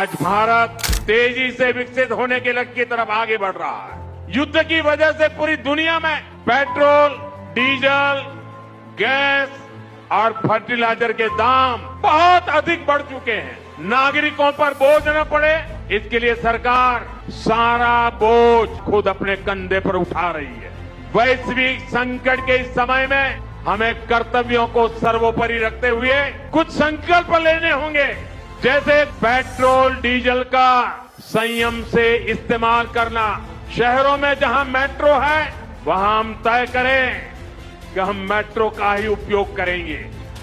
आज भारत तेजी से विकसित होने के लक्ष्य की तरफ आगे बढ़ रहा है। युद्ध की वजह से पूरी दुनिया में पेट्रोल, डीजल, गैस और फर्टिलाइजर के दाम बहुत अधिक बढ़ चुके हैं। नागरिकों पर बोझ न पड़े, इसके लिए सरकार सारा बोझ खुद अपने कंधे पर उठा रही है। वैश्विक संकट के इस समय में हमें कर्तव्यों को सर्वोपरि रखते हुए कुछ संकल्प लेने होंगे, जैसे पेट्रोल डीजल का संयम से इस्तेमाल करना। शहरों में जहां मेट्रो है वहां हम तय करें कि हम मेट्रो का ही उपयोग करेंगे।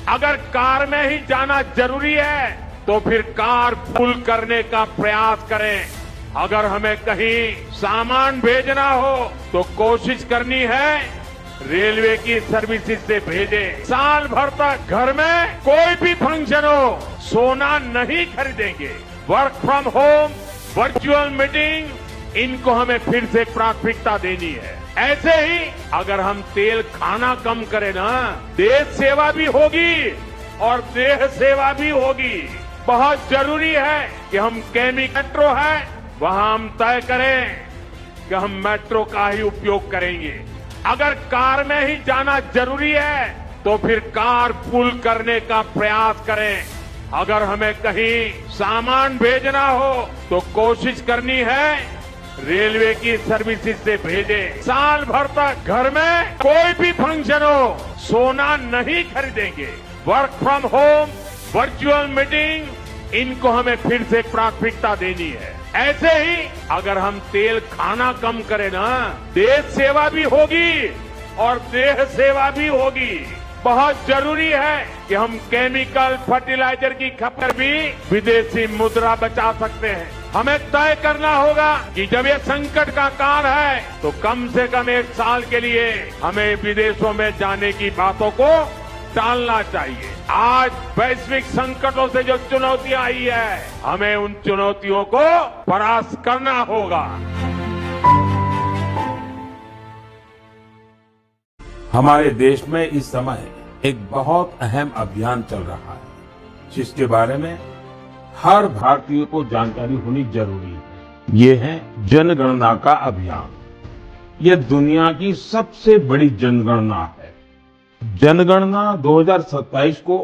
अगर कार में ही जाना जरूरी है तो फिर कार पूल करने का प्रयास करें। अगर हमें कहीं सामान भेजना हो तो कोशिश करनी है रेलवे की सर्विसेज से भेजें। साल भर तक घर में कोई भी फंक्शन हो, सोना नहीं खरीदेंगे। Work from home, virtual meeting, इनको हमें फिर से प्राथमिकता देनी है। ऐसे ही अगर हम तेल खाना कम करें ना, देश सेवा भी होगी और देह सेवा भी होगी। बहुत जरूरी है कि हम मेट्रो है वहां हम तय करें कि हम मेट्रो का ही उपयोग करेंगे। अगर कार में ही जाना जरूरी है तो फिर कार पूल करने का प्रयास करें। अगर हमें कहीं सामान भेजना हो तो कोशिश करनी है रेलवे की सर्विसेज से भेजें। साल भर तक घर में कोई भी फंक्शन हो, सोना नहीं खरीदेंगे। Work from home, virtual meeting, इनको हमें फिर से प्राथमिकता देनी है। ऐसे ही अगर हम तेल खाना कम करें ना, देश सेवा भी होगी और देह सेवा भी होगी। बहुत जरूरी है कि हम केमिकल फर्टिलाइजर की खपत भी विदेशी मुद्रा बचा सकते हैं। हमें तय करना होगा कि जब ये संकट का काल है तो कम से कम 1 साल के लिए हमें विदेशों में जाने की बातों को टालना चाहिए। आज वैश्विक संकटों से जो चुनौतियां आई है, हमें उन चुनौतियों को परास्त करना होगा। हमारे देश में इस समय एक बहुत अहम अभियान चल रहा है, जिसके बारे में हर भारतीय को जानकारी होनी जरूरी है। ये है जनगणना का अभियान। यह दुनिया की सबसे बड़ी जनगणना है। जनगणना 2027 को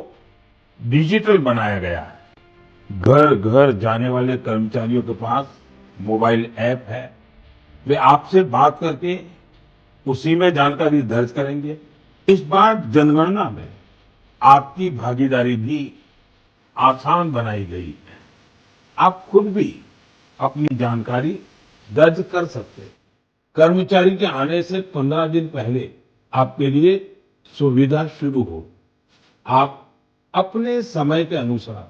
डिजिटल बनाया गया है। घर घर जाने वाले कर्मचारियों के पास मोबाइल ऐप है। वे आपसे बात करके उसी में जानकारी दर्ज करेंगे। इस बार जनगणना में आपकी भागीदारी भी आसान बनाई गई है। आप खुद भी अपनी जानकारी दर्ज कर सकते हैं। कर्मचारी के आने से 15 दिन पहले आपके लिए सुविधा शुरू हो। आप अपने समय के अनुसार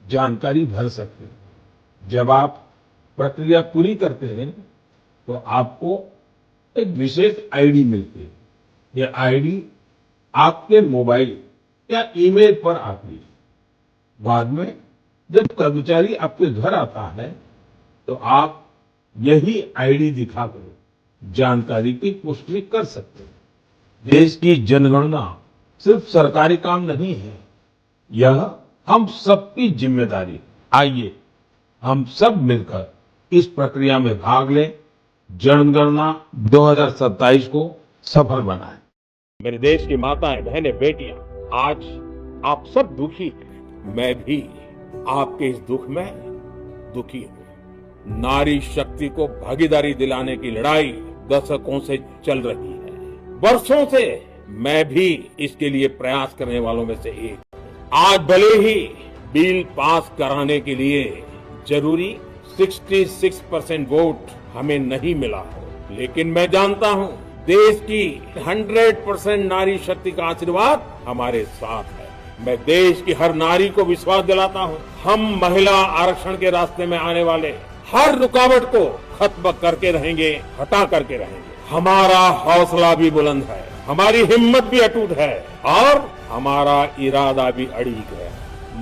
जानकारी भर सकते हैं। जब आप प्रक्रिया पूरी करते हैं तो आपको एक विशेष आईडी मिलती है। यह आईडी आपके मोबाइल या ईमेल पर आती है। बाद में जब कर्मचारी आपके घर आता है तो आप यही आईडी दिखाकर जानकारी की पुष्टि कर सकते हैं। देश की जनगणना सिर्फ सरकारी काम नहीं है, यह हम सबकी जिम्मेदारी है। आइए हम सब मिलकर इस प्रक्रिया में भाग लें, जनगणना 2027 को सफल बनाएं। मेरे देश की माताएं, बहनें, बेटियां, आज आप सब दुखी हैं। मैं भी आपके इस दुख में दुखी हूं। नारी शक्ति को भागीदारी दिलाने की लड़ाई दशकों से चल रही है। वर्षों से मैं भी इसके लिए प्रयास करने वालों में से एक हूं। आज भले ही बिल पास कराने के लिए जरूरी 66% वोट हमें नहीं मिला हो, लेकिन मैं जानता हूं देश की 100% नारी शक्ति का आशीर्वाद हमारे साथ है। मैं देश की हर नारी को विश्वास दिलाता हूं, हम महिला आरक्षण के रास्ते में आने वाले हर रुकावट को खत्म करके रहेंगे, हटा करके रहेंगे। हमारा हौसला भी बुलंद है, हमारी हिम्मत भी अटूट है और हमारा इरादा भी अड़िग है।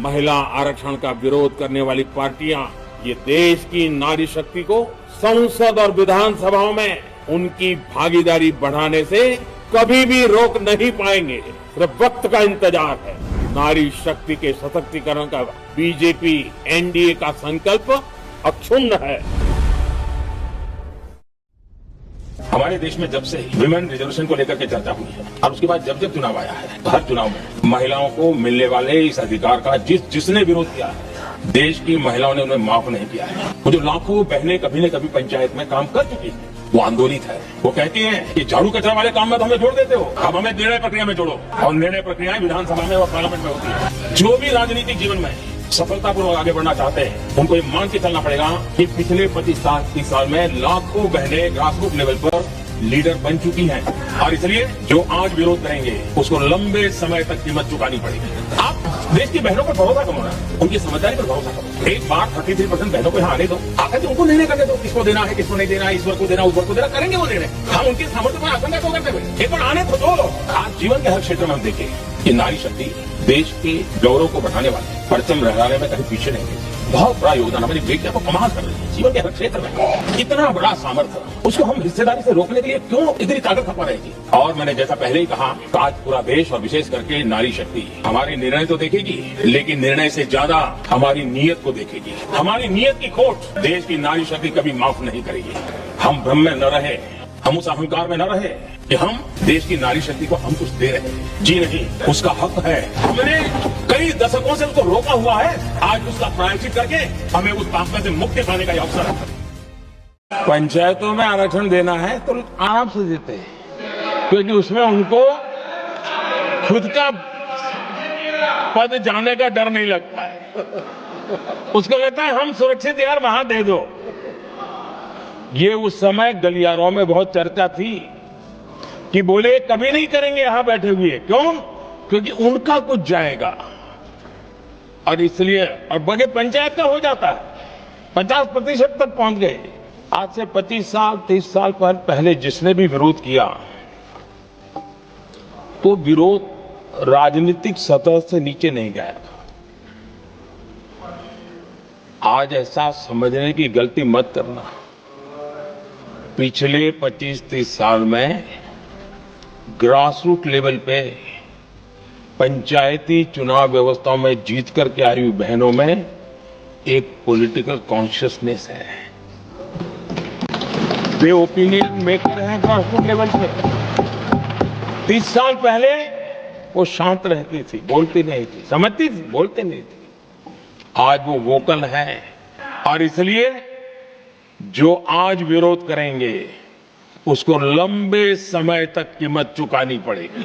महिला आरक्षण का विरोध करने वाली पार्टियां ये देश की नारी शक्ति को संसद और विधानसभाओं में उनकी भागीदारी बढ़ाने से कभी भी रोक नहीं पाएंगे। सिर्फ वक्त का इंतजार है। नारी शक्ति के सशक्तिकरण का बीजेपी एनडीए का संकल्प अक्षुण्ण है। हमारे देश में जब से विमेन रिजर्वेशन को लेकर के चर्चा हुई है और उसके बाद जब जब चुनाव आया है, हर चुनाव में महिलाओं को मिलने वाले इस अधिकार का जिसने विरोध किया है, देश की महिलाओं ने उन्हें माफ नहीं किया है। वो जो लाखों बहनें कभी न कभी पंचायत में काम कर चुकी है, वो आंदोलित है। वो कहती हैं कि झाड़ू कचरा वाले काम में तो हमें जोड़ देते हो, अब हमें निर्णय प्रक्रिया में जोड़ो। और निर्णय प्रक्रियाएं विधानसभा में और पार्लियामेंट में होती है। जो भी राजनीतिक जीवन में सफलतापूर्वक आगे बढ़ना चाहते हैं, उनको ये मान के चलना पड़ेगा कि पिछले 25-30 साल में लाखों बहनें ग्रासरूट लेवल पर लीडर बन चुकी हैं और इसलिए जो आज विरोध करेंगे उसको लंबे समय तक कीमत चुकानी पड़ेगी। आप देश की बहनों पर भरोसा करो ना, उनकी समझदारी पर भरोसा करो। एक बार 33% बहनों को यहाँ आने दो, आकर उनको निर्णय करने दो, किसको देना है किसको नहीं देना है, इस वर्ग को देना उस वर्ग को देना, करेंगे वो निर्णय। हम उनकी सामर्थ्य पर आशंका क्यों करते हुए एक बार आने तो दो। आज जीवन के हर क्षेत्र में हम देखें कि नारी शक्ति देश के गौरव को बढ़ाने वाले परचम लहराने में कहीं पीछे नहीं है। बहुत बड़ा योगदान हमारी बेटियां को कमाल कर रही है जीवन के हर क्षेत्र में। इतना बड़ा सामर्थ्य, उसको हम हिस्सेदारी से रोकने के लिए क्यों इतनी ताकत खपा रहेगी। और मैंने जैसा पहले ही कहा, आज पूरा देश और विशेष करके नारी शक्ति हमारे निर्णय तो देखेगी, लेकिन निर्णय से ज्यादा हमारी नीयत को देखेगी। हमारी नीयत की खोट देश की नारी शक्ति कभी माफ नहीं करेगी। हम भ्रम में न रहे, हम उस अहंकार में न रहे कि हम देश की नारी शक्ति को हम कुछ दे रहे हैं। जी नहीं, उसका हक है। हमने कई दशकों से उसको रोका हुआ है, आज उसका प्रायश्चित करके हमें उस ताकत से मुक्ति पाने का अवसर है। पंचायतों में आरक्षण देना है तो आराम से देते हैं, क्योंकि उसमें उनको खुद का पद जाने का डर नहीं लगता है। उसको कहता है हम सुरक्षित यार वहां दे दो। ये उस समय गलियारों में बहुत चर्चा थी कि बोले कभी नहीं करेंगे यहां बैठे हुए। क्यों? क्योंकि उनका कुछ जाएगा और इसलिए। और बगे पंचायत का हो जाता है, 50% तक पहुंच गए। आज से 25 साल 30 साल पहले जिसने भी विरोध किया तो विरोध राजनीतिक सतह से नीचे नहीं गया था। आज ऐसा समझने की गलती मत करना। पिछले 25-30 साल में ग्रासरूट लेवल पे पंचायती चुनाव व्यवस्थाओं में जीत करके आई हुई बहनों में एक पॉलिटिकल कॉन्शियसनेस है। वे ओपिनियन मेकर हैं ग्रासरूट लेवल पे। 30 साल पहले वो शांत रहती थी, बोलती नहीं थी, समझती थी, बोलती नहीं थी। आज वो वोकल है और इसलिए जो आज विरोध करेंगे उसको लंबे समय तक कीमत चुकानी पड़ेगी।